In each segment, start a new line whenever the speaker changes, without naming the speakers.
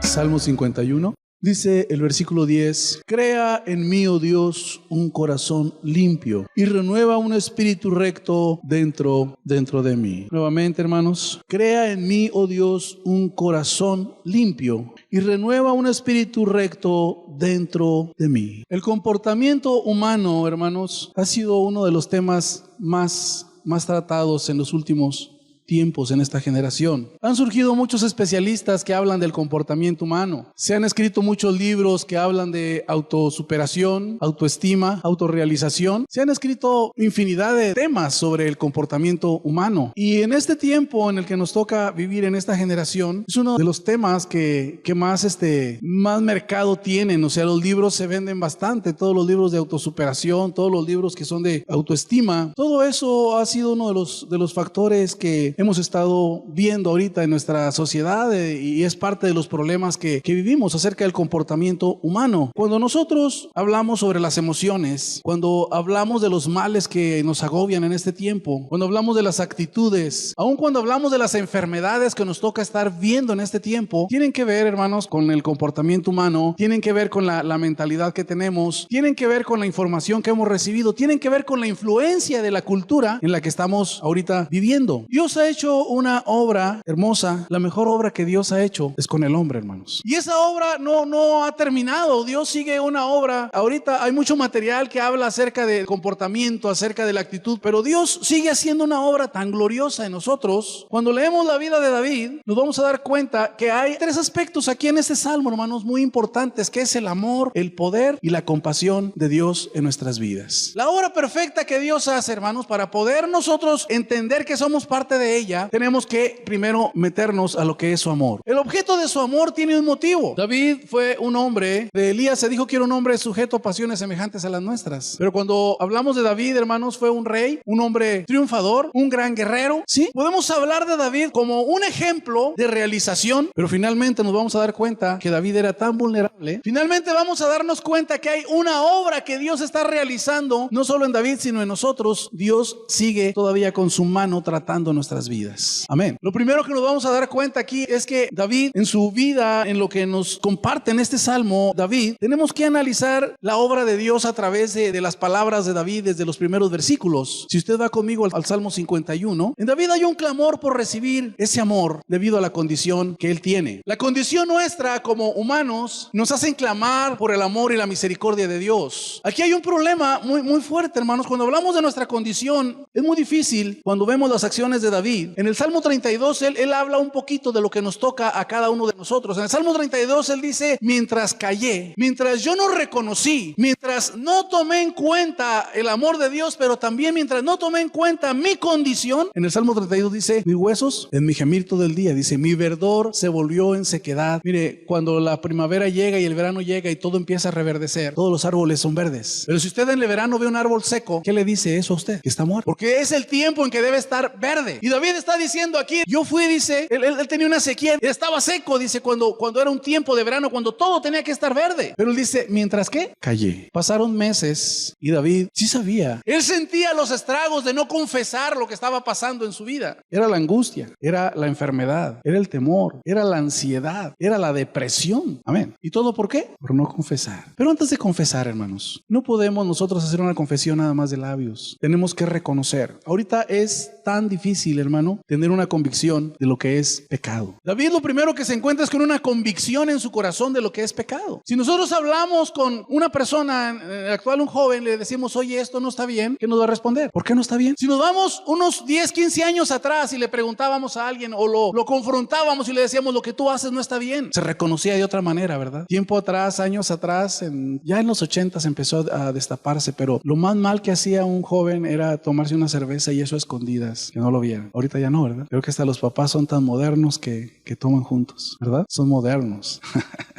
Salmo 51. Dice el versículo 10: Crea en mí, oh Dios, un corazón limpio y renueva un espíritu recto dentro de mí. Nuevamente, hermanos, crea en mí, oh Dios, un corazón limpio y renueva un espíritu recto dentro de mí. El comportamiento humano, hermanos, ha sido uno de los temas más tratados en los últimos tiempos en esta generación. Han surgido muchos especialistas que hablan del comportamiento humano. Se han escrito muchos libros que hablan de autosuperación, autoestima, autorrealización. Se han escrito infinidad de temas sobre el comportamiento humano. Y en este tiempo en el que nos toca vivir en esta generación, es uno de los temas que más mercado tienen. O sea, los libros se venden bastante. Todos los libros de autosuperación, todos los libros que son de autoestima. Todo eso ha sido uno de los factores que hemos estado viendo ahorita en nuestra sociedad y es parte de los problemas que vivimos acerca del comportamiento humano. Cuando nosotros hablamos sobre las emociones, cuando hablamos de los males que nos agobian en este tiempo, cuando hablamos de las actitudes, aun cuando hablamos de las enfermedades que nos toca estar viendo en este tiempo, tienen que ver, hermanos, con el comportamiento humano, tienen que ver con la mentalidad que tenemos, tienen que ver con la información que hemos recibido, tienen que ver con la influencia de la cultura en la que estamos ahorita viviendo. Dios ha hecho una obra hermosa. La mejor obra que Dios ha hecho es con el hombre, hermanos. Y esa obra no ha terminado. Dios sigue una obra. Ahorita hay mucho material que habla acerca del comportamiento, acerca de la actitud, pero Dios sigue haciendo una obra tan gloriosa en nosotros. Cuando leemos la vida de David, nos vamos a dar cuenta que hay tres aspectos aquí en este salmo, hermanos, muy importantes, que es el amor, el poder y la compasión de Dios en nuestras vidas. La obra perfecta que Dios hace, hermanos, para poder nosotros entender que somos parte de ella, tenemos que primero meternos a lo que es su amor. El objeto de su amor tiene un motivo. David fue un hombre, de Elías se dijo que era un hombre sujeto a pasiones semejantes a las nuestras. Pero cuando hablamos de David, hermanos, fue un rey, un hombre triunfador, un gran guerrero. Sí, podemos hablar de David como un ejemplo de realización, pero finalmente nos vamos a dar cuenta que David era tan vulnerable. Finalmente vamos a darnos cuenta que hay una obra que Dios está realizando, no solo en David, sino en nosotros. Dios sigue todavía con su mano tratando nuestras vidas. Amén. Lo primero que nos vamos a dar cuenta aquí es que David, en su vida, en lo que nos comparte en este salmo, David, tenemos que analizar la obra de Dios a través de las palabras de David desde los primeros versículos. Si usted va conmigo al Salmo 51, en David hay un clamor por recibir ese amor debido a la condición que él tiene. La condición nuestra como humanos nos hacen clamar por el amor y la misericordia de Dios. Aquí hay un problema muy fuerte, hermanos. Cuando hablamos de nuestra condición, es muy difícil cuando vemos las acciones de David. En el Salmo 32, él habla un poquito de lo que nos toca a cada uno de nosotros. En el Salmo 32, él dice: mientras callé, mientras yo no reconocí, mientras no tomé en cuenta el amor de Dios, pero también mientras no tomé en cuenta mi condición. En el Salmo 32 dice: mis huesos en mi gemir todo el día. Dice: mi verdor se volvió en sequedad. Mire, cuando la primavera llega y el verano llega y todo empieza a reverdecer, todos los árboles son verdes. Pero si usted en el verano ve un árbol seco, ¿qué le dice eso a usted? Que está muerto. Porque es el tiempo en que debe estar verde. Y David está diciendo aquí: yo fui, dice, él tenía una sequía, estaba seco, dice, cuando era un tiempo de verano, cuando todo tenía que estar verde. Pero él dice: mientras que callé. Pasaron meses y David sí sabía. Él sentía los estragos de no confesar lo que estaba pasando en su vida. Era la angustia, era la enfermedad, era el temor, era la ansiedad, era la depresión. Amén. ¿Y todo por qué? Por no confesar. Pero antes de confesar, hermanos, no podemos nosotros hacer una confesión nada más de labios. Tenemos que reconocer. Ahorita es tan difícil, hermano, tener una convicción de lo que es pecado. David lo primero que se encuentra es con una convicción en su corazón de lo que es pecado. Si nosotros hablamos con una persona, en el actual un joven, le decimos: oye, esto no está bien, ¿qué nos va a responder? ¿Por qué no está bien? Si nos vamos unos 10, 15 años atrás y le preguntábamos a alguien o lo confrontábamos y le decíamos: lo que tú haces no está bien, se reconocía de otra manera, ¿verdad? Tiempo atrás, años atrás, ya en los 80 empezó a destaparse, pero lo más mal que hacía un joven era tomarse una cerveza y eso a escondidas, que no lo vieran. Ahorita ya no, ¿verdad? Creo que hasta los papás son tan modernos que toman juntos, ¿verdad? Son modernos.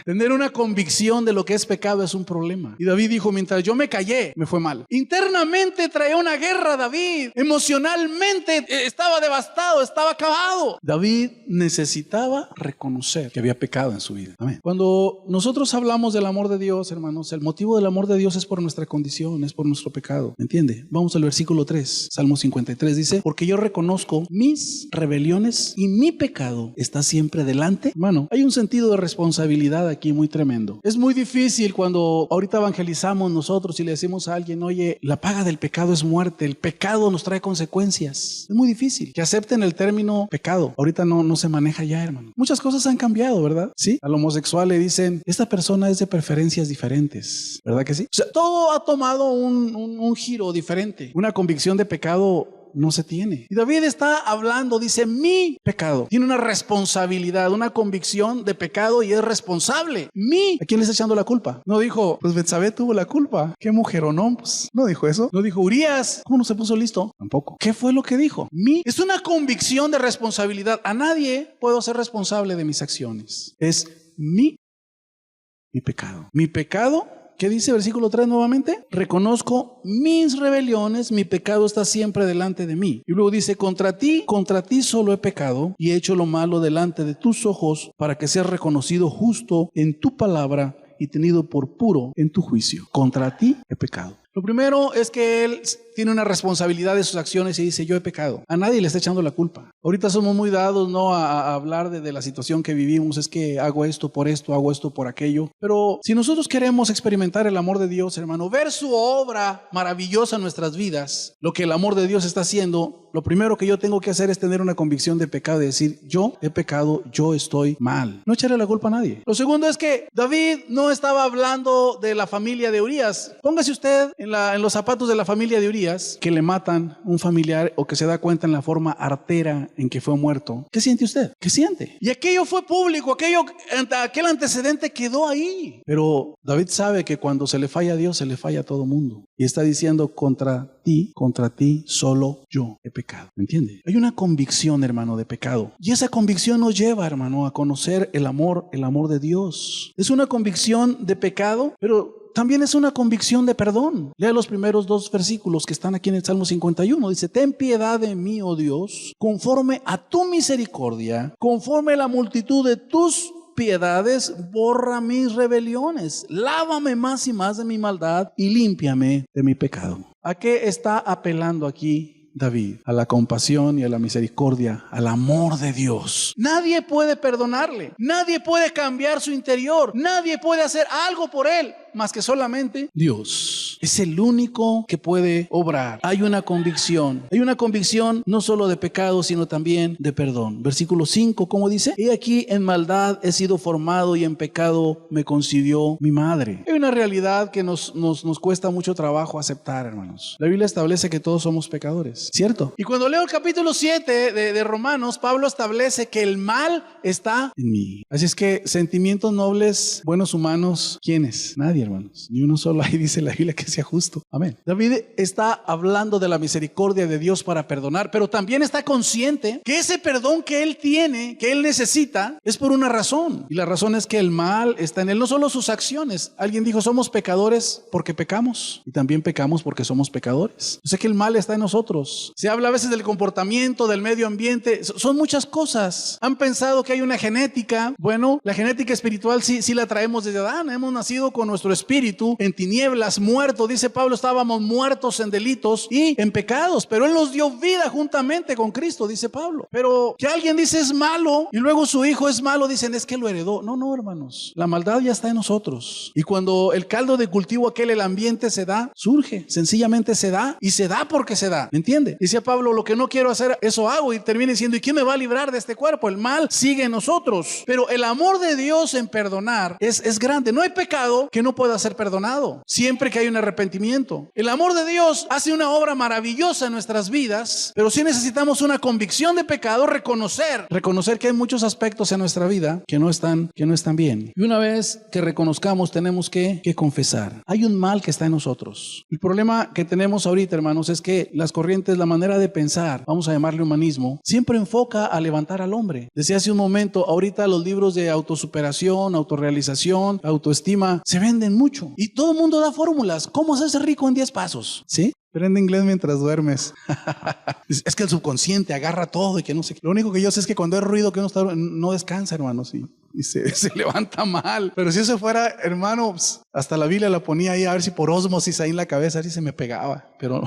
Tener una convicción de lo que es pecado es un problema. Y David dijo: mientras yo me callé, me fue mal. Internamente traía una guerra David. Emocionalmente estaba devastado, estaba acabado. David necesitaba reconocer que había pecado en su vida. Amén. Cuando nosotros hablamos del amor de Dios, hermanos, el motivo del amor de Dios es por nuestra condición, es por nuestro pecado. ¿Me entiende? Vamos al versículo 3, Salmo 53, dice: porque yo reconozco mis rebeliones y mi pecado está siempre delante. Hermano, hay un sentido de responsabilidad aquí muy tremendo. Es muy difícil cuando ahorita evangelizamos nosotros y le decimos a alguien, oye, la paga del pecado es muerte, el pecado nos trae consecuencias. Es muy difícil que acepten el término pecado. Ahorita no se maneja ya, hermano. Muchas cosas han cambiado, ¿verdad? Sí, al homosexual le dicen, esta persona es de preferencias diferentes, ¿verdad que sí? O sea, todo ha tomado un giro diferente. Una convicción de pecado no se tiene. Y David está hablando, dice, mi pecado. Tiene una responsabilidad, una convicción de pecado y es responsable. ¿A quién le está echando la culpa? No dijo, pues Betsabé tuvo la culpa. ¿Qué mujeronón? Pues no dijo eso. No dijo, Urías, ¿cómo no se puso listo? Tampoco. ¿Qué fue lo que dijo? Es una convicción de responsabilidad. A nadie puedo ser responsable de mis acciones. Es mi pecado. Mi pecado. ¿Qué dice versículo 3 nuevamente? Reconozco mis rebeliones, mi pecado está siempre delante de mí. Y luego dice, contra ti solo he pecado y he hecho lo malo delante de tus ojos para que seas reconocido justo en tu palabra y tenido por puro en tu juicio. Contra ti he pecado. Lo primero es que él tiene una responsabilidad de sus acciones y dice, yo he pecado. A nadie le está echando la culpa. Ahorita somos muy dados, ¿no?, a hablar de la situación que vivimos. Es que hago esto por aquello. Pero si nosotros queremos experimentar el amor de Dios, hermano, ver su obra maravillosa en nuestras vidas, lo que el amor de Dios está haciendo, lo primero que yo tengo que hacer es tener una convicción de pecado y decir, yo he pecado, yo estoy mal. No echarle la culpa a nadie. Lo segundo es que David no estaba hablando de la familia de Urías. Póngase usted en los zapatos de la familia de Urías, que le matan un familiar o que se da cuenta en la forma artera en que fue muerto. ¿Qué siente usted? ¿Qué siente? Y aquello fue público, aquel antecedente quedó ahí. Pero David sabe que cuando se le falla a Dios, se le falla a todo mundo. Y está diciendo, contra ti, solo yo he pecado. ¿Me entiende? Hay una convicción, hermano, de pecado. Y esa convicción nos lleva, hermano, a conocer el amor de Dios. Es una convicción de pecado, pero también es una convicción de perdón. Lea los primeros 2 versículos que están aquí en el Salmo 51. Dice, ten piedad de mí, oh Dios, conforme a tu misericordia, conforme a la multitud de tus piedades, borra mis rebeliones. Lávame más y más de mi maldad y límpiame de mi pecado. ¿A qué está apelando aquí David? A la compasión y a la misericordia, al amor de Dios. Nadie puede perdonarle, nadie puede cambiar su interior, nadie puede hacer algo por él más que solamente Dios. Es el único que puede obrar. Hay una convicción no solo de pecado, sino también de perdón. Versículo 5, ¿cómo dice? He aquí en maldad he sido formado y en pecado me concibió mi madre. Hay una realidad que nos cuesta mucho trabajo aceptar, hermanos. La Biblia establece que todos somos pecadores, ¿cierto? Y cuando leo el capítulo 7 de Romanos, Pablo establece que el mal está en mí. Así es que sentimientos nobles, buenos humanos, ¿quiénes? Nadie, hermanos, ni uno solo. Ahí dice la Biblia que sea justo. Amén. David está hablando de la misericordia de Dios para perdonar, pero también está consciente que ese perdón que él tiene, que él necesita, es por una razón. Y la razón es que el mal está en él, no solo sus acciones. Alguien dijo, somos pecadores porque pecamos, y también pecamos porque somos pecadores. O sea que el mal está en nosotros. Se habla a veces del comportamiento, del medio ambiente. Son muchas cosas. Han pensado que hay una genética. Bueno, la genética espiritual sí la traemos desde Adán. Hemos nacido con nuestro espíritu en tinieblas, muerto. Dice Pablo, estábamos muertos en delitos y en pecados, pero él nos dio vida juntamente con Cristo, dice Pablo. Pero que alguien dice es malo y luego su hijo es malo, dicen es que lo heredó. No, hermanos, la maldad ya está en nosotros. Y cuando el caldo de cultivo aquel, el ambiente se da, surge, sencillamente se da, y se da porque se da. ¿Me entiende? Dice Pablo, lo que no quiero hacer, eso hago, y termina diciendo, ¿y quién me va a librar de este cuerpo? El mal sigue en nosotros. Pero el amor de Dios en perdonar es grande. No hay pecado que no pueda ser perdonado, siempre que hay un arrepentimiento. El amor de Dios hace una obra maravillosa en nuestras vidas, pero sí necesitamos una convicción de pecado, reconocer que hay muchos aspectos en nuestra vida que no están bien. Y una vez que reconozcamos, tenemos que confesar. Hay un mal que está en nosotros. El problema que tenemos ahorita, hermanos, es que las corrientes, la manera de pensar, vamos a llamarle humanismo, siempre enfoca a levantar al hombre. Decía hace un momento, ahorita los libros de autosuperación, autorrealización, autoestima, se venden mucho. Y todo el mundo da fórmulas. ¿Cómo hacerse rico en 10 pasos? ¿Sí? Aprende inglés mientras duermes. Es que el subconsciente agarra todo y que no sé qué. Lo único que yo sé es que cuando hay ruido que uno está, no descansa, hermanos. Y se levanta mal. Pero si eso fuera, hermano, hasta la Biblia la ponía ahí a ver si por ósmosis ahí en la cabeza, así se me pegaba. Pero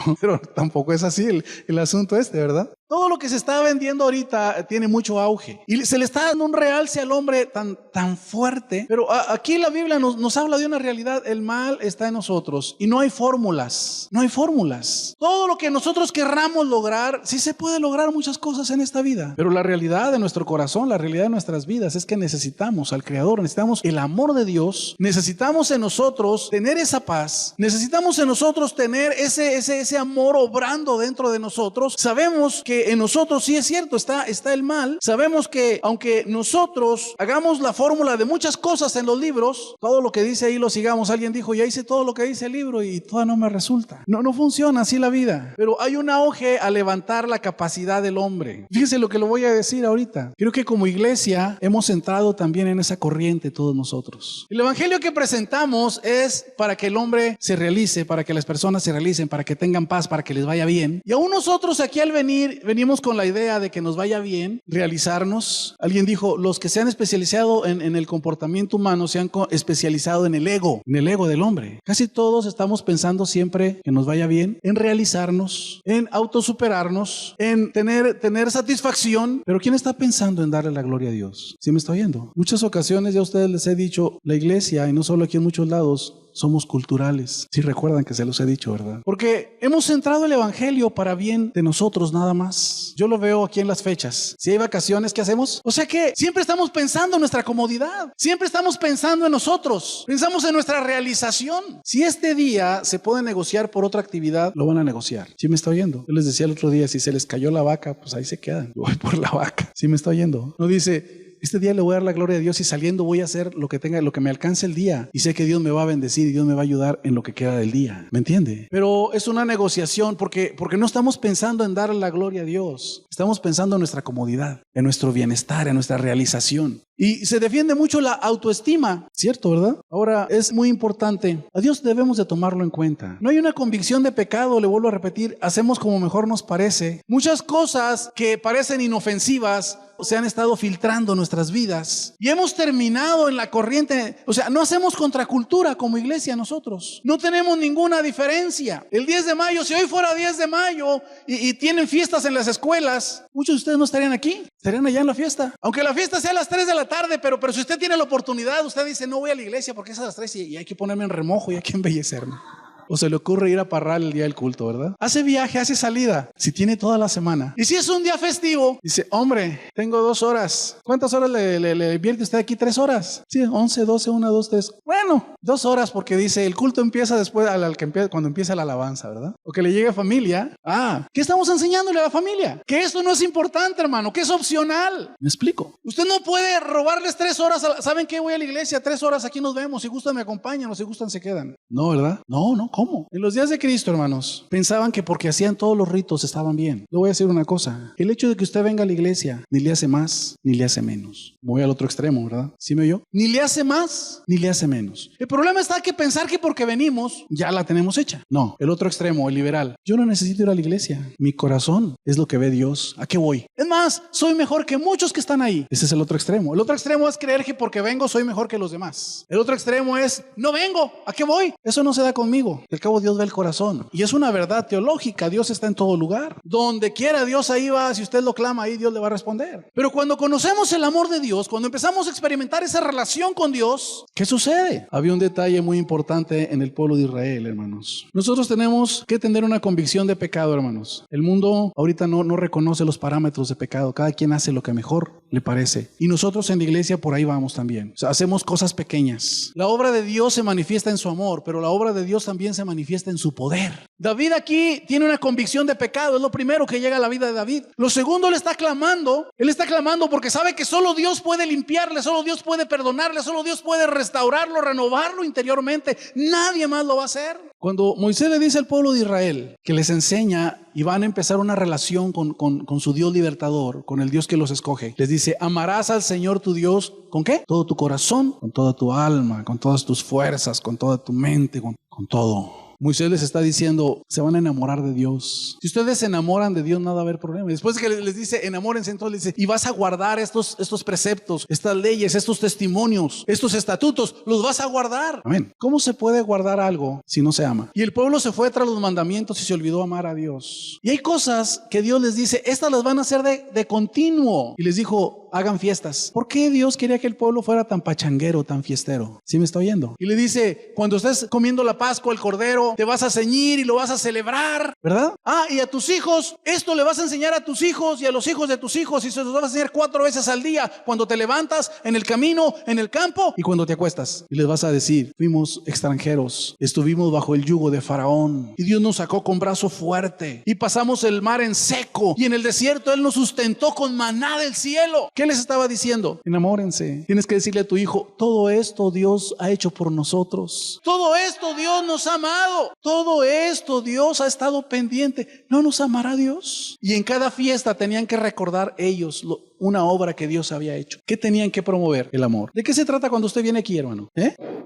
tampoco es así el asunto ¿verdad? Todo lo que se está vendiendo ahorita tiene mucho auge y se le está dando un realce al hombre tan fuerte. Pero aquí la Biblia nos habla de una realidad. El mal está en nosotros y no hay fórmulas. No hay fórmulas. Todo lo que nosotros querramos lograr, sí se puede lograr muchas cosas en esta vida. Pero la realidad de nuestro corazón, la realidad de nuestras vidas es que necesitamos al Creador, necesitamos el amor de Dios, necesitamos en nosotros tener esa paz, necesitamos en nosotros tener ese amor obrando dentro de nosotros. Sabemos que en nosotros sí es cierto, está el mal. Sabemos que aunque nosotros hagamos la fórmula de muchas cosas en los libros, todo lo que dice ahí lo sigamos. Alguien dijo, ya hice todo lo que dice el libro y todavía no me resulta. No funciona así la vida. Pero hay un auge a levantar la capacidad del hombre. Fíjense lo que le voy a decir ahorita. Creo que como iglesia hemos entrado también en esa corriente todos nosotros. El evangelio que presentamos es para que el hombre se realice, para que las personas se realicen, para que tengan paz, para que les vaya bien. Y aún nosotros aquí al venimos con la idea de que nos vaya bien, realizarnos. Alguien dijo, los que se han especializado en el comportamiento humano se han especializado en el ego del hombre. Casi todos estamos pensando siempre que nos vaya bien, en realizarnos, en autosuperarnos, en tener satisfacción. Pero ¿quién está pensando en darle la gloria a Dios? ¿Sí me está oyendo? Muchas ocasiones ya a ustedes les he dicho, la iglesia, y no solo aquí en muchos lados, somos culturales. Sí recuerdan que se los he dicho, ¿verdad? Porque hemos centrado el evangelio para bien de nosotros nada más. Yo lo veo aquí en las fechas. Si hay vacaciones, ¿qué hacemos? O sea que siempre estamos pensando en nuestra comodidad. Siempre estamos pensando en nosotros. Pensamos en nuestra realización. Si este día se puede negociar por otra actividad, lo van a negociar. ¿Sí me está oyendo? Yo les decía el otro día, si se les cayó la vaca, pues ahí se quedan. Yo voy por la vaca. ¿Sí me está oyendo? No dice, este día le voy a dar la gloria a Dios y saliendo voy a hacer lo que me alcance el día. Y sé que Dios me va a bendecir y Dios me va a ayudar en lo que queda del día. ¿Me entiende? Pero es una negociación porque no estamos pensando en darle la gloria a Dios. Estamos pensando en nuestra comodidad, en nuestro bienestar, en nuestra realización. Y se defiende mucho la autoestima, ¿cierto, verdad? Ahora, es muy importante. A Dios debemos de tomarlo en cuenta. No hay una convicción de pecado, le vuelvo a repetir, hacemos como mejor nos parece. Muchas cosas que parecen inofensivas se han estado filtrando en nuestras vidas y hemos terminado en la corriente. O sea, no hacemos contracultura como iglesia nosotros. No tenemos ninguna diferencia. El 10 de mayo, si hoy fuera 10 de mayo y tienen fiestas en las escuelas, muchos de ustedes no estarían aquí, estarían allá en la fiesta. Aunque la fiesta sea a las 3 de la tarde, pero si usted tiene la oportunidad, usted dice, no voy a la iglesia porque es a las 3 y hay que ponerme en remojo y hay que embellecerme. O se le ocurre ir a Parral el día del culto, ¿verdad? Hace viaje, hace salida, si tiene toda la semana. Y si es un día festivo, dice, hombre, tengo 2 horas. ¿Cuántas horas le invierte usted aquí? 3 horas. Sí, 11, 12, 1, 2, 3. Bueno, 2 horas porque dice, el culto empieza después, cuando empieza la alabanza, ¿verdad? O que le llegue familia. ¿Qué estamos enseñándole a la familia? Que esto no es importante, hermano, que es opcional. ¿Me explico? Usted no puede robarles 3 horas. ¿Saben qué? Voy a la iglesia, 3 horas, aquí nos vemos. Si gustan me acompañan o si gustan se quedan. No, ¿verdad? No. ¿Cómo? En los días de Cristo, hermanos, pensaban que porque hacían todos los ritos estaban bien. Le voy a decir una cosa. El hecho de que usted venga a la iglesia ni le hace más, ni le hace menos. Voy al otro extremo, ¿verdad? ¿Sí me oyó? Ni le hace más, ni le hace menos. El problema está que pensar que porque venimos, ya la tenemos hecha. No, el otro extremo, el liberal. Yo no necesito ir a la iglesia. Mi corazón es lo que ve Dios. ¿A qué voy? Es más, soy mejor que muchos que están ahí. Ese es el otro extremo. El otro extremo es creer que porque vengo soy mejor que los demás. El otro extremo es, no vengo. ¿A qué voy? Eso no se da conmigo. Al cabo Dios ve el corazón. Y es una verdad teológica. Dios está en todo lugar. Donde quiera Dios ahí va. Si usted lo clama ahí, Dios le va a responder. Pero cuando conocemos el amor de Dios, cuando empezamos a experimentar esa relación con Dios, ¿qué sucede? Había un detalle muy importante en el pueblo de Israel, hermanos. Nosotros tenemos que tener una convicción de pecado, hermanos. El mundo ahorita no reconoce los parámetros de pecado. Cada quien hace lo que mejor le parece. Y nosotros en la iglesia por ahí vamos también. O sea, hacemos cosas pequeñas. La obra de Dios se manifiesta en su amor, pero la obra de Dios también se manifiesta en su poder. David aquí tiene una convicción de pecado. Es lo primero que llega a la vida de David. Lo segundo, él está clamando porque sabe que solo Dios puede limpiarle, solo Dios puede perdonarle, solo Dios puede restaurarlo, renovarlo interiormente. Nadie más lo va a hacer. Cuando Moisés le dice al pueblo de Israel que les enseña y van a empezar una relación con su Dios libertador, con el Dios que los escoge, les dice, amarás al Señor tu Dios, ¿con qué? Todo tu corazón, con toda tu alma, con todas tus fuerzas, con toda tu mente, con todo. Moisés les está diciendo, se van a enamorar de Dios. Si ustedes se enamoran de Dios, no va a haber problema. Después que les dice, enamórense, entonces les dice, y vas a guardar estos preceptos, estas leyes, estos testimonios, estos estatutos, los vas a guardar. Amén. ¿Cómo se puede guardar algo si no se ama? Y el pueblo se fue tras los mandamientos y se olvidó amar a Dios. Y hay cosas que Dios les dice, estas las van a hacer de continuo. Y les dijo, hagan fiestas. ¿Por qué Dios quería que el pueblo fuera tan pachanguero, tan fiestero? ¿Sí me está oyendo? Y le dice, cuando estés comiendo la Pascua, el Cordero, te vas a ceñir y lo vas a celebrar, ¿verdad? Y a tus hijos, esto le vas a enseñar a tus hijos y a los hijos de tus hijos, y se los vas a enseñar 4 veces al día, cuando te levantas, en el camino, en el campo y cuando te acuestas. Y les vas a decir, fuimos extranjeros, estuvimos bajo el yugo de Faraón y Dios nos sacó con brazo fuerte y pasamos el mar en seco y en el desierto Él nos sustentó con maná del cielo. ¿Qué les estaba diciendo? Enamórense. Tienes que decirle a tu hijo, todo esto Dios ha hecho por nosotros. Todo esto Dios nos ha amado. Todo esto Dios ha estado pendiente. ¿No nos amará Dios? Y en cada fiesta tenían que recordar ellos una obra que Dios había hecho. ¿Qué tenían que promover? El amor. ¿De qué se trata cuando usted viene aquí, hermano?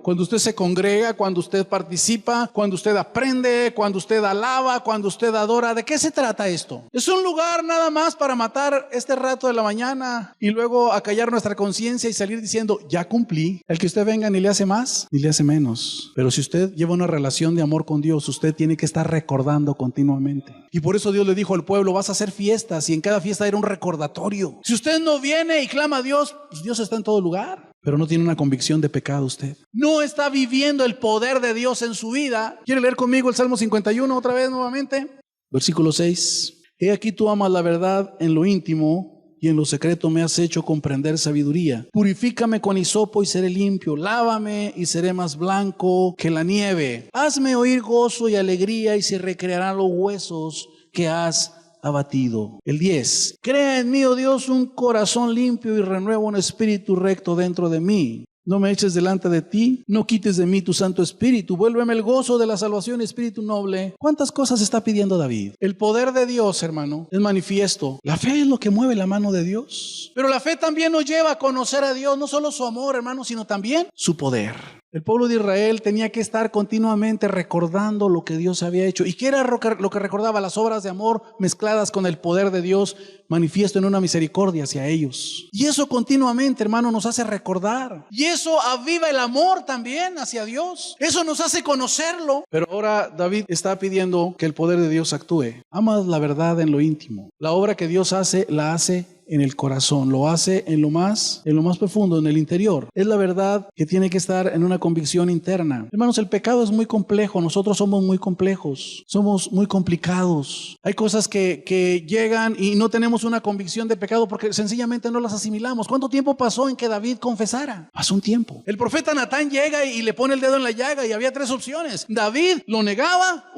Cuando usted se congrega, cuando usted participa, cuando usted aprende, cuando usted alaba, cuando usted adora. ¿De qué se trata esto? ¿Es un lugar nada más para matar este rato de la mañana y luego acallar nuestra conciencia y salir diciendo, ya cumplí? El que usted venga ni le hace más ni le hace menos. Pero si usted lleva una relación de amor con Dios, usted tiene que estar recordando continuamente. Y por eso Dios le dijo al pueblo, vas a hacer fiestas, y en cada fiesta era un recordatorio. Si usted no viene y clama a Dios, pues Dios está en todo lugar, pero no tiene una convicción de pecado usted. No está viviendo el poder de Dios en su vida. ¿Quiere leer conmigo el Salmo 51 otra vez nuevamente? Versículo 6. He aquí tú amas la verdad en lo íntimo, y en lo secreto me has hecho comprender sabiduría. Purifícame con hisopo y seré limpio. Lávame y seré más blanco que la nieve. Hazme oír gozo y alegría, y se recrearán los huesos que has abatido. El 10. Crea en mí, oh Dios, un corazón limpio y renueva un espíritu recto dentro de mí. No me eches delante de ti, no quites de mí tu Santo Espíritu. Vuélveme el gozo de la salvación, espíritu noble. ¿Cuántas cosas está pidiendo David? El poder de Dios, hermano, es manifiesto. La fe es lo que mueve la mano de Dios. Pero la fe también nos lleva a conocer a Dios, no solo su amor, hermano, sino también su poder. El pueblo de Israel tenía que estar continuamente recordando lo que Dios había hecho. ¿Y qué era lo que recordaba? Las obras de amor mezcladas con el poder de Dios manifiesto en una misericordia hacia ellos. Y eso continuamente, hermano, nos hace recordar. Y eso aviva el amor también hacia Dios. Eso nos hace conocerlo. Pero ahora David está pidiendo que el poder de Dios actúe. Amas la verdad en lo íntimo. La obra que Dios hace, la hace en el corazón, lo hace en lo más profundo, en el interior. Es la verdad que tiene que estar en una convicción interna. Hermanos, el pecado es muy complejo. Nosotros somos muy complejos, somos muy complicados. Hay cosas que llegan y no tenemos una convicción de pecado porque sencillamente no las asimilamos. ¿Cuánto tiempo pasó en que David confesara? Pasó un tiempo. El profeta Natán llega y le pone el dedo en la llaga, y había 3 opciones. David lo negaba,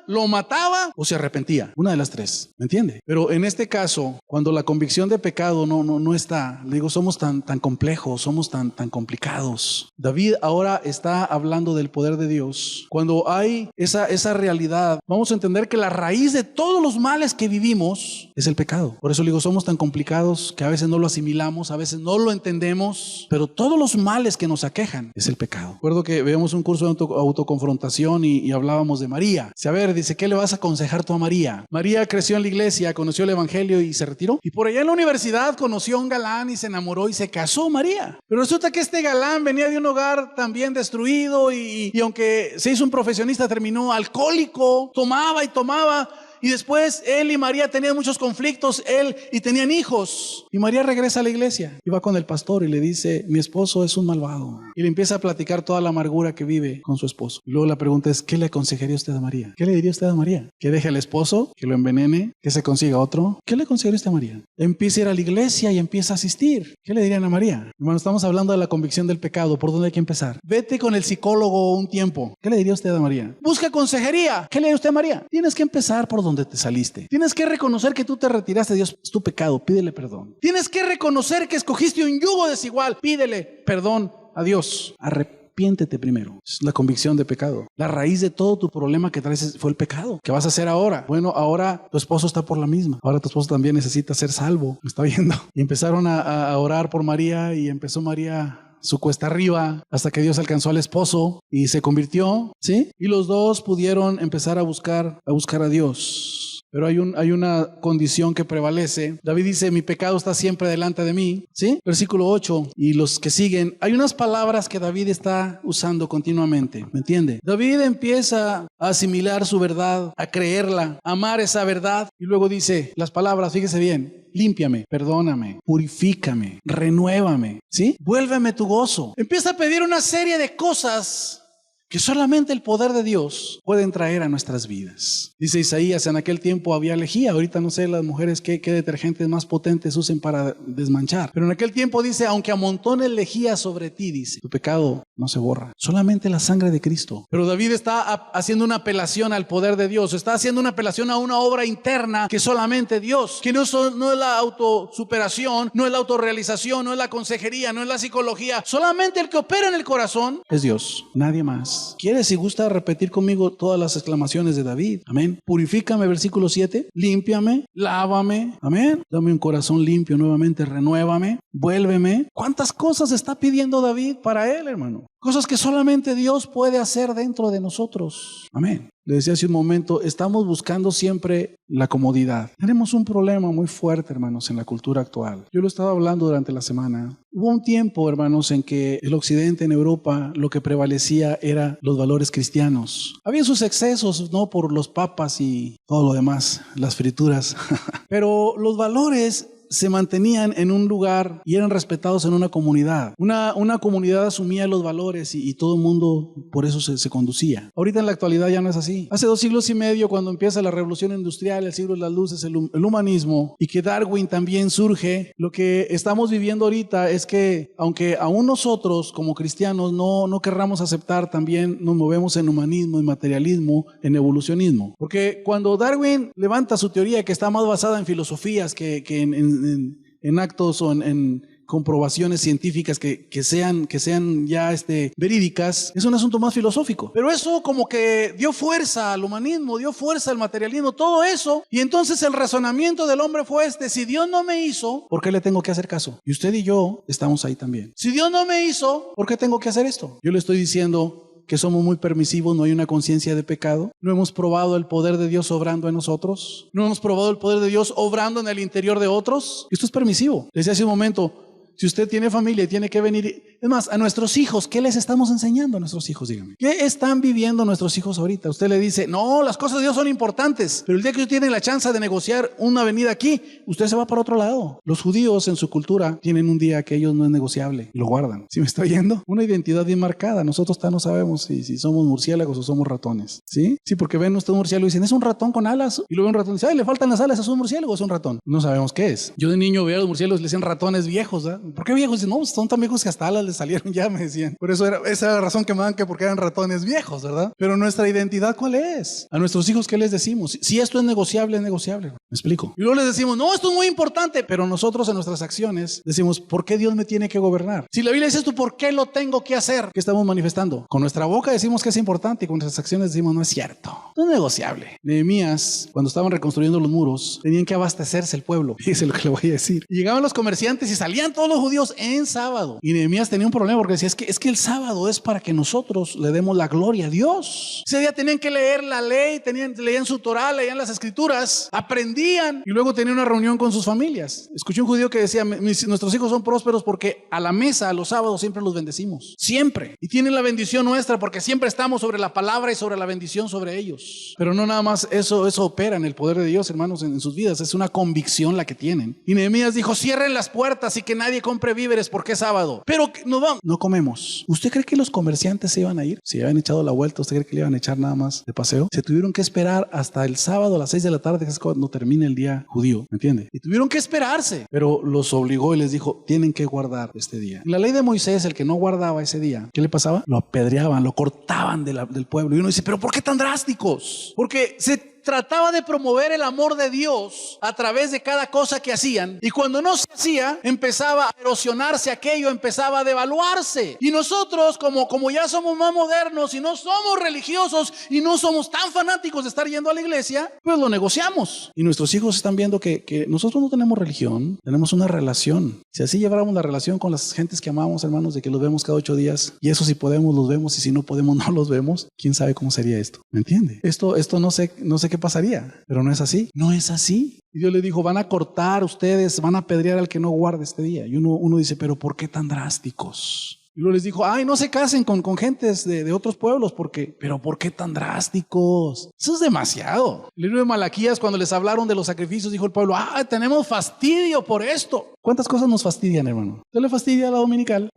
lo mataba o se arrepentía. Una de las 3, ¿me entiende? Pero en este caso, cuando la convicción de pecado no está, le digo, somos tan complejos, somos tan complicados. David ahora está hablando del poder de Dios. Cuando hay esa realidad, vamos a entender que la raíz de todos los males que vivimos es el pecado. Por eso le digo, somos tan complicados que a veces no lo asimilamos, a veces no lo entendemos, pero todos los males que nos aquejan es el pecado. Recuerdo que veíamos un curso de autoconfrontación y hablábamos de María. A ver, dice, ¿qué le vas a aconsejar tú a María? María creció en la iglesia, conoció el evangelio y se retiró. Y por allá en la universidad conoció a un galán y se enamoró y se casó María. Pero resulta que este galán venía de un hogar también destruido y aunque se hizo un profesionista, terminó alcohólico, tomaba y tomaba. Y después él y María tenían muchos conflictos, y tenían hijos. Y María regresa a la iglesia y va con el pastor y le dice, mi esposo es un malvado. Y le empieza a platicar toda la amargura que vive con su esposo. Y luego la pregunta es, ¿qué le aconsejaría usted a María? ¿Qué le diría usted a María? ¿Que deje al esposo? ¿Que lo envenene? ¿Que se consiga otro? ¿Qué le aconsejaría usted a María? Empieza a ir a la iglesia y empieza a asistir. ¿Qué le dirían a María? Hermano, estamos hablando de la convicción del pecado. ¿Por dónde hay que empezar? Vete con el psicólogo un tiempo. ¿Qué le diría usted a María? Busca consejería. ¿Qué le diría usted a María? Tienes que empezar por donde te saliste. Tienes que reconocer que tú te retiraste de Dios. Es tu pecado, pídele perdón. Tienes que reconocer que escogiste un yugo desigual. Pídele perdón a Dios. Arrepiéntete primero. Es la convicción de pecado. La raíz de todo tu problema que traes fue el pecado. ¿Qué vas a hacer ahora? Bueno, ahora tu esposo está por la misma. Ahora tu esposo también necesita ser salvo. ¿Me está viendo? Y empezaron a orar por María y empezó María su cuesta arriba hasta que Dios alcanzó al esposo y se convirtió, ¿sí? Y los dos pudieron empezar a buscar a Dios. Pero hay una condición que prevalece. David dice, mi pecado está siempre delante de mí, ¿sí? Versículo 8 y los que siguen. Hay unas palabras que David está usando continuamente, ¿me entiende? David empieza a asimilar su verdad, a creerla, a amar esa verdad. Y luego dice las palabras, fíjese bien, límpiame, perdóname, purifícame, renuévame, ¿sí? Vuélveme tu gozo. Empieza a pedir una serie de cosas que solamente el poder de Dios puede traer a nuestras vidas. Dice Isaías, en aquel tiempo había lejía. Ahorita no sé las mujeres qué detergentes más potentes usen para desmanchar. Pero en aquel tiempo dice, aunque amontones lejía sobre ti, dice, tu pecado no se borra. Solamente la sangre de Cristo. Pero David está haciendo una apelación al poder de Dios. Está haciendo una apelación a una obra interna que solamente Dios. Que no es la autosuperación, no es la autorrealización, no es la consejería, no es la psicología. Solamente el que opera en el corazón es Dios. Nadie más. ¿Quieres y gusta repetir conmigo todas las exclamaciones de David? Amén. Purifícame, versículo 7. Límpiame, lávame. Amén. Dame un corazón limpio nuevamente, renuévame, vuélveme. ¿Cuántas cosas está pidiendo David para él, hermano? Cosas que solamente Dios puede hacer dentro de nosotros. Amén. Le decía hace un momento, estamos buscando siempre la comodidad. Tenemos un problema muy fuerte, hermanos, en la cultura actual. Yo lo estaba hablando durante la semana. Hubo un tiempo, hermanos, en que el occidente, en Europa, lo que prevalecía era los valores cristianos. Había sus excesos, ¿no? Por los papas y todo lo demás, las frituras. Pero los valores se mantenían en un lugar y eran respetados en una comunidad. Una comunidad asumía los valores y todo el mundo por eso se conducía. Ahorita en la actualidad ya no es así. Hace 2 siglos y medio, cuando empieza la revolución industrial, el siglo de las luces, el humanismo, y que Darwin también surge, lo que estamos viviendo ahorita es que, aunque aún nosotros como cristianos no querramos aceptar, también nos movemos en humanismo, en materialismo, en evolucionismo. Porque cuando Darwin levanta su teoría, que está más basada en filosofías que en actos o en comprobaciones científicas que sean ya verídicas, es un asunto más filosófico. Pero eso como que dio fuerza al humanismo, dio fuerza al materialismo, todo eso. Y entonces el razonamiento del hombre fue si Dios no me hizo, ¿por qué le tengo que hacer caso? Y usted y yo estamos ahí también. Si Dios no me hizo, ¿por qué tengo que hacer esto? Yo le estoy diciendo que somos muy permisivos, no hay una conciencia de pecado. No hemos probado el poder de Dios obrando en nosotros. No hemos probado el poder de Dios obrando en el interior de otros. Esto es permisivo. Les decía hace un momento, si usted tiene familia y tiene que venir, es más, a nuestros hijos, ¿qué les estamos enseñando a nuestros hijos? Dígame. ¿Qué están viviendo nuestros hijos ahorita? Usted le dice, no, las cosas de Dios son importantes, pero el día que usted tiene la chance de negociar una venida aquí, usted se va para otro lado. Los judíos en su cultura tienen un día que ellos no es negociable y lo guardan. ¿Sí me está oyendo? Una identidad bien marcada. Nosotros no sabemos si somos murciélagos o somos ratones. ¿Sí? Sí, porque ven usted un murciélago y dicen, es un ratón con alas. Y luego un ratón dice, ay, le faltan las alas, ¿es un murciélago o es un ratón? No sabemos qué es. Yo de niño veía a los murciélagos y le decían ratones viejos, ¿eh? ¿Por qué viejos? Dicen, no, son tan viejos que hasta alas les salieron ya, me decían. Por eso esa era la razón que me dan, que porque eran ratones viejos, ¿verdad? Pero nuestra identidad, ¿cuál es? A nuestros hijos, ¿qué les decimos? Si esto es negociable, es negociable. ¿Me explico? Y luego les decimos, no, esto es muy importante. Pero nosotros en nuestras acciones decimos, ¿por qué Dios me tiene que gobernar? Si la Biblia dice esto, ¿por qué lo tengo que hacer? ¿Qué estamos manifestando? Con nuestra boca decimos que es importante y con nuestras acciones decimos, no es cierto. No es negociable. Nehemías, cuando estaban reconstruyendo los muros, tenían que abastecerse el pueblo. Fíjese lo que le voy a decir. Y llegaban los comerciantes y salían todos los judíos en sábado. Y Nehemías tenía un problema porque decía, es que el sábado es para que nosotros le demos la gloria a Dios. Ese día tenían que leer la ley, leían su Torah, leían las escrituras, aprendían y luego tenían una reunión con sus familias. Escuché un judío que decía, nuestros hijos son prósperos porque a la mesa, los sábados, siempre los bendecimos. Siempre. Y tienen la bendición nuestra porque siempre estamos sobre la palabra y sobre la bendición sobre ellos. Pero no nada más eso opera en el poder de Dios, hermanos, en sus vidas. Es una convicción la que tienen. Y Nehemías dijo, cierren las puertas y que nadie compre víveres porque es sábado. Pero no comemos. ¿Usted cree que los comerciantes se iban a ir? Si habían echado la vuelta, ¿usted cree que le iban a echar nada más de paseo? Se tuvieron que esperar hasta el sábado a las 6 de la tarde, que es cuando termina el día judío, ¿me entiende? Y tuvieron que esperarse, pero los obligó y les dijo, tienen que guardar este día. En la ley de Moisés, el que no guardaba ese día, ¿qué le pasaba? Lo apedreaban, lo cortaban del pueblo. Y uno dice, ¿pero por qué tan drásticos? Porque se trataba de promover el amor de Dios a través de cada cosa que hacían. Y cuando no se hacía, empezaba a erosionarse aquello, empezaba a devaluarse. Y nosotros, como ya somos más modernos y no somos religiosos y no somos tan fanáticos de estar yendo a la iglesia, pues lo negociamos. Y nuestros hijos están viendo que nosotros no tenemos religión, tenemos una relación. Si así lleváramos la relación con las gentes que amamos, hermanos, de que los vemos cada 8 días, y eso si podemos los vemos y si no podemos no los vemos, quién sabe cómo sería esto. ¿Me entiende? Esto no sé qué pasaría, pero no es así. No es así. Y Dios le dijo, van a cortar ustedes, van a apedrear al que no guarde este día. Y uno dice, pero ¿por qué tan drásticos? Y luego les dijo, ay, no se casen con gentes de otros pueblos, pero ¿por qué tan drásticos? Eso es demasiado. El libro de Malaquías, cuando les hablaron de los sacrificios, dijo el pueblo, tenemos fastidio por esto. ¿Cuántas cosas nos fastidian, hermano? ¿Qué le fastidia a la dominical?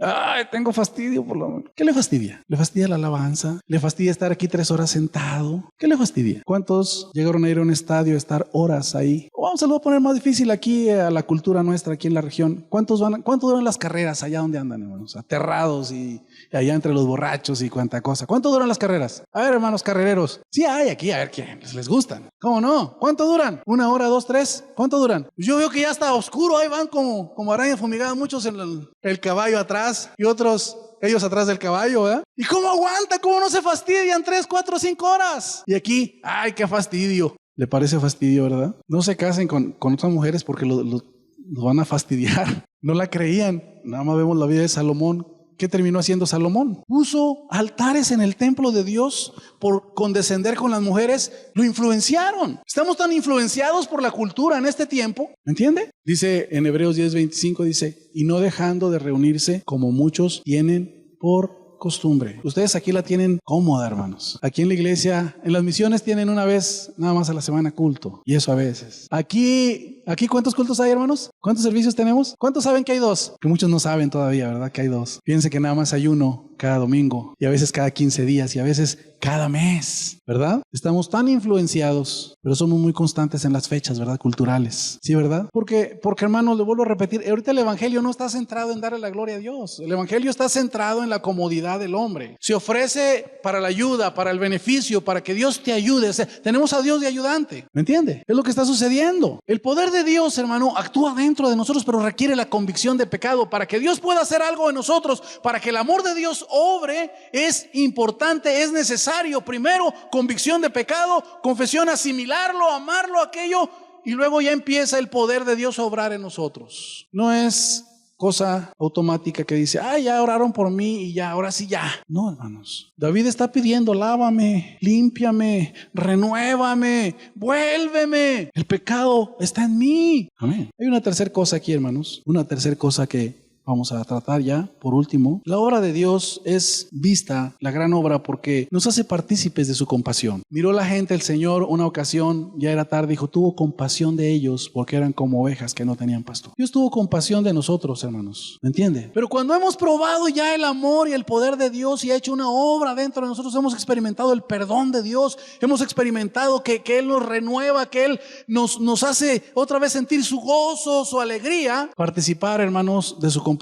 Tengo fastidio por lo... ¿Qué le fastidia? ¿Le fastidia la alabanza? ¿Le fastidia estar aquí 3 horas sentado? ¿Qué le fastidia? ¿Cuántos llegaron a ir a un estadio a estar horas ahí? Vamos a lo poner más difícil aquí a la cultura nuestra, aquí en la región. ¿Cuánto duran las carreras allá donde andan, hermanos? Aterrados y allá entre los borrachos y cuánta cosa. ¿Cuánto duran las carreras? A ver, hermanos carrereros. Sí hay aquí, a ver quién les gustan. ¿Cómo no? ¿Cuánto duran? 1 hora, 2, 3. ¿Cuánto duran? Yo veo que ya está oscuro. Ahí van como arañas fumigadas, muchos en el caballo atrás y otros ellos atrás del caballo, ¿verdad? ¿Y cómo aguanta? ¿Cómo no se fastidian 3, 4, 5 horas? Y aquí, qué fastidio. ¿Le parece fastidio, verdad? No se casen con otras mujeres porque los van a fastidiar. No la creían. Nada más vemos la vida de Salomón. ¿Qué terminó haciendo Salomón? Puso altares en el templo de Dios por condescender con las mujeres. Lo influenciaron. Estamos tan influenciados por la cultura en este tiempo. ¿Me entiende? Dice en Hebreos 10:25, dice, y no dejando de reunirse como muchos tienen por costumbre. Ustedes aquí la tienen cómoda, hermanos. Aquí en la iglesia, en las misiones tienen una vez nada más a la semana culto. Y eso a veces. Aquí ¿cuántos cultos hay, hermanos? ¿Cuántos servicios tenemos? ¿Cuántos saben que hay 2? Que muchos no saben todavía, ¿verdad? Que hay 2. Fíjense que nada más hay 1 cada domingo. Y a veces cada 15 días. Y a veces cada mes, ¿verdad? Estamos tan influenciados, pero somos muy constantes en las fechas, ¿verdad? Culturales. ¿Sí, verdad? Porque hermanos, le vuelvo a repetir, ahorita el evangelio no está centrado en darle la gloria a Dios. El evangelio está centrado en la comodidad del hombre. Se ofrece para la ayuda, para el beneficio, para que Dios te ayude. O sea, tenemos a Dios de ayudante. ¿Me entiende? Es lo que está sucediendo. El poder de Dios, hermano, actúa dentro de nosotros, pero requiere la convicción de pecado. Para que Dios pueda hacer algo en nosotros, para que el amor de Dios obre, es importante, es necesario. Primero, convicción de pecado, confesión, asimilarlo, amarlo, aquello, y luego ya empieza el poder de Dios a obrar en nosotros. No es cosa automática que dice, ya oraron por mí y ya, ahora sí ya. No, hermanos. David está pidiendo, lávame, límpiame, renuévame, vuélveme. El pecado está en mí. Amén. Hay una tercera cosa aquí, hermanos. Una tercera cosa que vamos a tratar ya, por último. La obra de Dios es vista, la gran obra, porque nos hace partícipes de su compasión. Miró la gente, el Señor, una ocasión, ya era tarde, dijo, tuvo compasión de ellos porque eran como ovejas que no tenían pastor. Dios tuvo compasión de nosotros, hermanos. ¿Me entiende? Pero cuando hemos probado ya el amor y el poder de Dios y ha hecho una obra dentro de nosotros, hemos experimentado el perdón de Dios, hemos experimentado que Él nos renueva, que Él nos hace otra vez sentir su gozo, su alegría. Participar, hermanos, de su compasión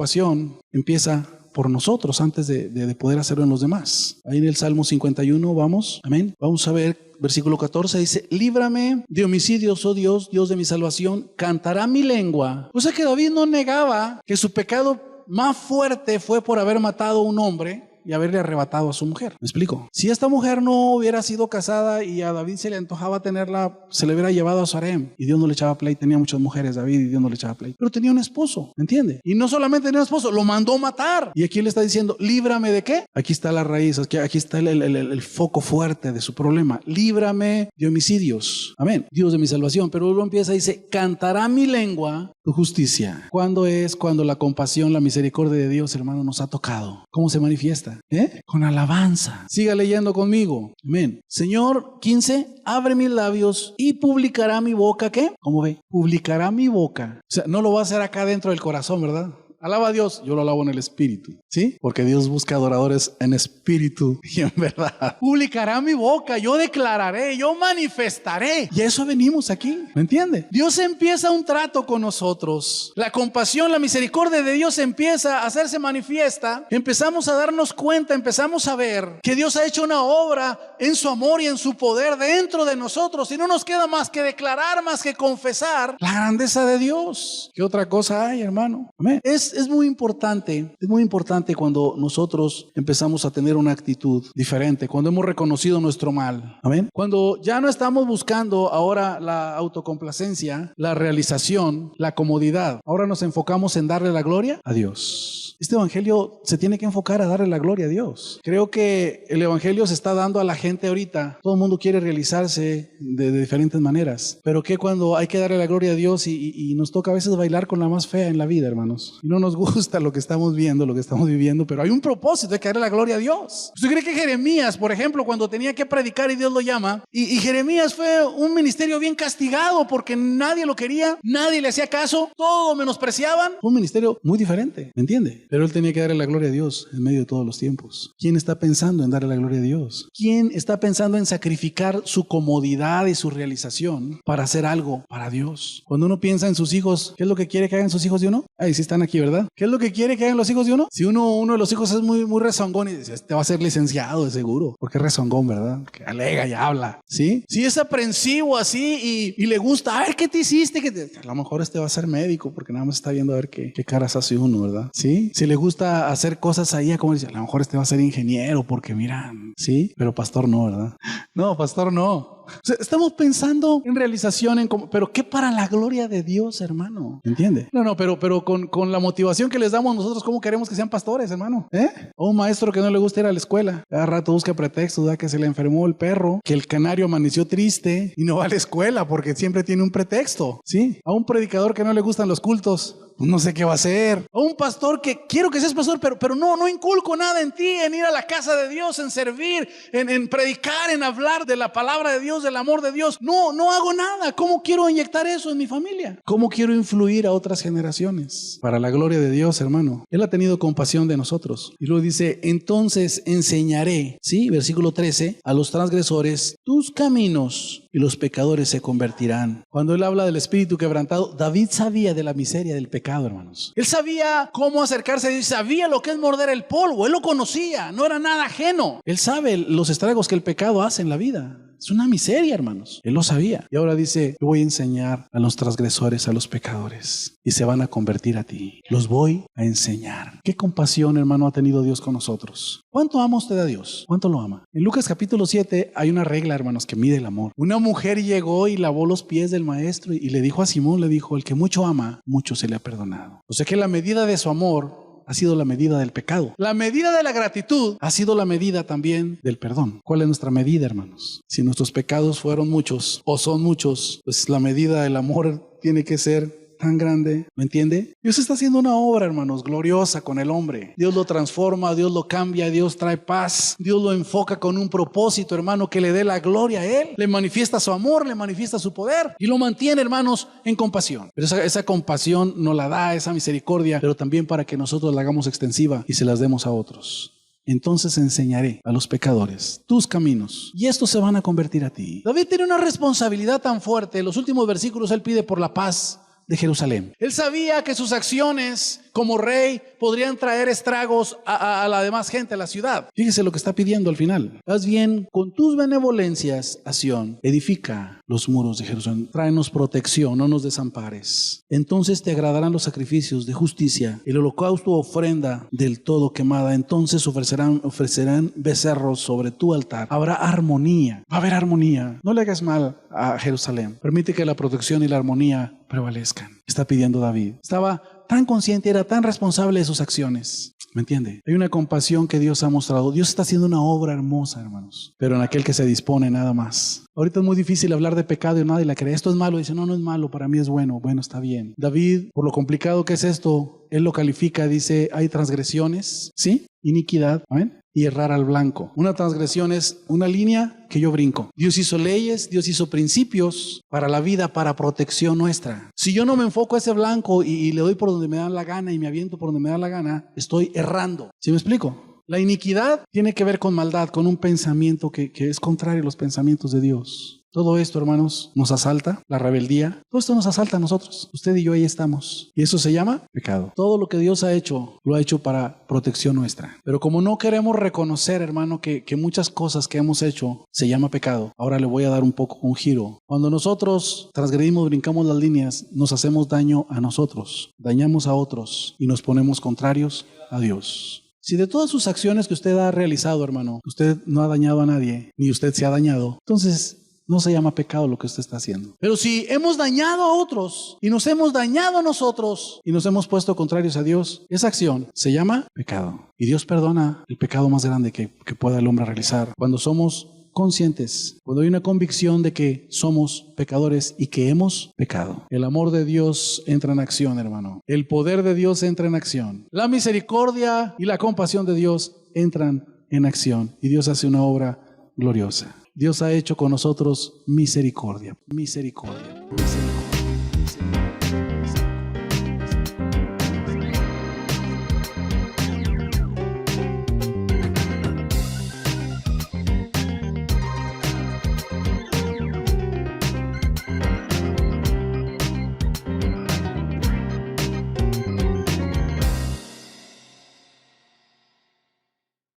empieza por nosotros antes de poder hacerlo en los demás. Ahí en el Salmo 51 vamos, amén. Vamos a ver, versículo 14 dice, líbrame de homicidios, oh Dios, Dios de mi salvación, cantará mi lengua. O sea que David no negaba que su pecado más fuerte fue por haber matado a un hombre y haberle arrebatado a su mujer. ¿Me explico? Si esta mujer no hubiera sido casada y a David se le antojaba tenerla, se le hubiera llevado a Sarem y Dios no le echaba pleito. Tenía muchas mujeres David y Dios no le echaba pleito, pero tenía un esposo, ¿me entiende? Y no solamente tenía un esposo, lo mandó matar. Y aquí le está diciendo, líbrame ¿de qué? Aquí está la raíz, aquí está el foco fuerte de su problema. Líbrame de homicidios. Amén. Dios de mi salvación. Pero luego empieza y dice, cantará mi lengua tu justicia. ¿Cuándo es cuando la compasión, la misericordia de Dios, hermano, nos ha tocado? ¿Cómo se manifiesta? Con alabanza. Siga leyendo conmigo. Amén. Señor, 15, abre mis labios y publicará mi boca, ¿qué? ¿Cómo ve? Publicará mi boca. O sea, no lo va a hacer acá dentro del corazón, ¿verdad? alaba a Dios, yo lo alabo en el espíritu, ¿sí? Porque Dios busca adoradores en espíritu y en verdad. Publicará mi boca, yo declararé, yo manifestaré. Y a eso venimos aquí, ¿me entiende? Dios empieza un trato con nosotros. La compasión, la misericordia de Dios empieza a hacerse manifiesta. Empezamos a darnos cuenta, empezamos a ver que Dios ha hecho una obra en su amor y en su poder dentro de nosotros. Y no nos queda más que declarar, más que confesar la grandeza de Dios. ¿Qué otra cosa hay, hermano? Amén. Es muy importante cuando nosotros empezamos a tener una actitud diferente, cuando hemos reconocido nuestro mal. Amén. Cuando ya no estamos buscando ahora la autocomplacencia, la realización, la comodidad. Ahora nos enfocamos en darle la gloria a Dios. Este evangelio se tiene que enfocar a darle la gloria a Dios. Creo que el evangelio se está dando a la gente ahorita. Todo el mundo quiere realizarse de diferentes maneras. Pero que cuando hay que darle la gloria a Dios y nos toca a veces bailar con la más fea en la vida, hermanos. Y no nos gusta lo que estamos viendo, lo que estamos viviendo, pero hay un propósito, hay que darle la gloria a Dios. ¿Usted cree que Jeremías, por ejemplo, cuando tenía que predicar y Dios lo llama, y Jeremías fue un ministerio bien castigado porque nadie lo quería, nadie le hacía caso, todos lo menospreciaban? Fue un ministerio muy diferente, ¿me entiende? Pero él tenía que darle la gloria a Dios en medio de todos los tiempos. ¿Quién está pensando en darle la gloria a Dios? ¿Quién está pensando en sacrificar su comodidad y su realización para hacer algo para Dios? Cuando uno piensa en sus hijos, ¿qué es lo que quiere que hagan sus hijos de uno? Ahí sí están aquí, ¿verdad? ¿Qué es lo que quiere que hagan los hijos de uno? Si uno de los hijos es muy rezongón y dice, este va a ser licenciado de seguro, porque es rezongón, ¿verdad? Que alega y habla, ¿sí? Si es aprensivo así y le gusta, a ver, ¿qué te hiciste? A lo mejor este va a ser médico porque nada más está viendo a ver qué caras hace uno, ¿verdad? ¿Sí? Si le gusta hacer cosas ahí, como dice, a lo mejor este va a ser ingeniero porque mira, ¿sí? Pero pastor no, ¿verdad? No, pastor no. O sea, estamos pensando en realización, pero ¿qué para la gloria de Dios, hermano? ¿Entiende? No, pero con la motivación que les damos nosotros, ¿cómo queremos que sean pastores, hermano? O un maestro que no le gusta ir a la escuela. Cada rato busca pretextos, ¿verdad? Que se le enfermó el perro, que el canario amaneció triste y no va a la escuela porque siempre tiene un pretexto, ¿sí? A un predicador que no le gustan los cultos, no sé qué va a hacer. A un pastor que quiero que seas pastor, pero no inculco nada en ti, en ir a la casa de Dios, en servir, en predicar, en hablar de la palabra de Dios, del amor de Dios. No hago nada. ¿Cómo quiero inyectar eso en mi familia? ¿Cómo quiero influir a otras generaciones? Para la gloria de Dios, hermano. Él ha tenido compasión de nosotros. Y luego dice, entonces enseñaré, ¿sí? Versículo 13, a los transgresores tus caminos y los pecadores se convertirán. Cuando él habla del espíritu quebrantado, David sabía de la miseria del pecado, hermanos. Él sabía cómo acercarse a Dios, sabía lo que es morder el polvo, él lo conocía, no era nada ajeno. Él sabe los estragos que el pecado hace en la vida. Es una miseria, hermanos. Él lo sabía. Y ahora dice, yo voy a enseñar a los transgresores, a los pecadores, y se van a convertir a ti. Los voy a enseñar. Qué compasión, hermano, ha tenido Dios con nosotros. ¿Cuánto ama usted a Dios? ¿Cuánto lo ama? En Lucas capítulo 7 hay una regla, hermanos, que mide el amor. Una mujer llegó y lavó los pies del maestro y le dijo a Simón, le dijo, el que mucho ama, mucho se le ha perdonado. O sea que la medida de su amor ha sido la medida del pecado. La medida de la gratitud ha sido la medida también del perdón. ¿Cuál es nuestra medida, hermanos? Si nuestros pecados fueron muchos o son muchos, pues la medida del amor tiene que ser tan grande, ¿me entiende? Dios está haciendo una obra, hermanos, gloriosa con el hombre. Dios lo transforma, Dios lo cambia, Dios trae paz, Dios lo enfoca con un propósito, hermano, que le dé la gloria a Él, le manifiesta su amor, le manifiesta su poder y lo mantiene, hermanos, en compasión. Pero esa compasión nos la da, esa misericordia, pero también para que nosotros la hagamos extensiva y se las demos a otros. Entonces enseñaré a los pecadores tus caminos y estos se van a convertir a ti. David tiene una responsabilidad tan fuerte. En los últimos versículos él pide por la paz de Jerusalén. Él sabía que sus acciones como rey podrían traer estragos a la demás gente, a la ciudad. Fíjese lo que está pidiendo al final. Haz bien con tus benevolencias a Sión, edifica los muros de Jerusalén, tráenos protección, no nos desampares. Entonces te agradarán los sacrificios de justicia, el holocausto ofrenda del todo quemada. Entonces ofrecerán becerros sobre tu altar. Habrá armonía, va a haber armonía. No le hagas mal a Jerusalén. Permite que la protección y la armonía prevalezcan. Está pidiendo David. Estaba tan consciente, era tan responsable de sus acciones. ¿Me entiende? Hay una compasión que Dios ha mostrado. Dios está haciendo una obra hermosa, hermanos, pero en aquel que se dispone nada más. Ahorita es muy difícil hablar de pecado y nadie la cree. Esto es malo. Dice, no es malo, para mí es bueno. Bueno, está bien. David, por lo complicado que es esto, él lo califica, dice, hay transgresiones, ¿sí? Iniquidad, ¿amén? Y errar al blanco. Una transgresión es una línea que yo brinco. Dios hizo leyes, Dios hizo principios para la vida, para protección nuestra. Si yo no me enfoco a ese blanco y le doy por donde me da la gana y me aviento por donde me da la gana, estoy errando. ¿Sí me explico? La iniquidad tiene que ver con maldad, con un pensamiento que es contrario a los pensamientos de Dios. Todo esto, hermanos, nos asalta, la rebeldía, todo esto nos asalta a nosotros. Usted y yo ahí estamos. Y eso se llama pecado. Todo lo que Dios ha hecho, lo ha hecho para protección nuestra. Pero como no queremos reconocer, hermano, que muchas cosas que hemos hecho se llama pecado, ahora le voy a dar un giro. Cuando nosotros transgredimos, brincamos las líneas, nos hacemos daño a nosotros, dañamos a otros y nos ponemos contrarios a Dios. Si de todas sus acciones que usted ha realizado, hermano, usted no ha dañado a nadie, ni usted se ha dañado, entonces no se llama pecado lo que usted está haciendo. Pero si hemos dañado a otros y nos hemos dañado a nosotros y nos hemos puesto contrarios a Dios, esa acción se llama pecado. Y Dios perdona el pecado más grande que pueda el hombre realizar cuando somos conscientes, cuando hay una convicción de que somos pecadores y que hemos pecado. El amor de Dios entra en acción, hermano. El poder de Dios entra en acción. La misericordia y la compasión de Dios entran en acción y Dios hace una obra gloriosa. Dios ha hecho con nosotros misericordia, misericordia, misericordia.